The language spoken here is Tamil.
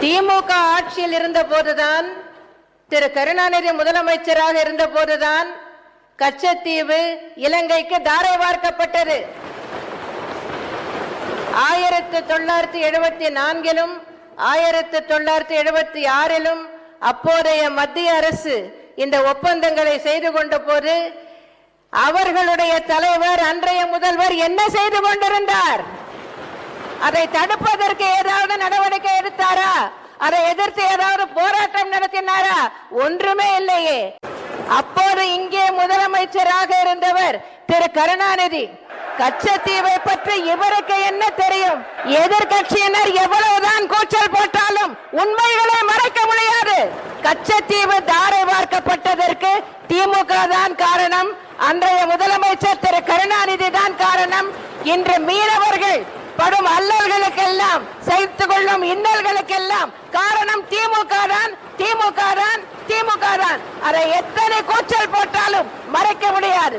திமுக ஆட்சியில் இருந்த போதுதான், திரு கருணாநிதி முதலமைச்சராக இருந்த போதுதான் கச்சத்தீவு இலங்கைக்கு தாரை வார்க்கப்பட்டது. 1974 1976 அப்போதைய மத்திய அரசு இந்த ஒப்பந்தங்களை செய்து கொண்ட போது அவர்களுடைய தலைவர் அன்றைய முதல்வர் என்ன செய்து கொண்டிருந்தார்? அதை தடுப்பதற்கு ஏதாவது நடவடிக்கை எடுத்தாரா? அதை எதிர்த்து ஏதாவது போராட்டம் நடத்தினாரா? ஒன்றுமே இல்லையே. அப்போது இங்கே முதலமைச்சராக இருந்தவர் திரு கருணாநிதி. கச்சத்தீவை பற்றி இவருக்கு என்ன தெரியும்? எதிர்கட்சியினர் எவ்வளவுதான் கூச்சல் போட்டாலும் உண்மைகளை மறைக்க முடியாது. கச்சத்தீவு தாரை வார்க்கப்பட்டதற்கு திமுக தான் காரணம், அன்றைய முதலமைச்சர் திரு கருணாநிதி தான் காரணம். இன்று மீனவர்கள் படும் அல்லல்களுக்கெல்லாம், சகித்துக் கொள்ளும் இன்னல்களுக்கெல்லாம் காரணம் திமுக தான், திமுக தான், திமுக தான். அதை எத்தனை கூச்சல் போட்டாலும் மறைக்க முடியாது.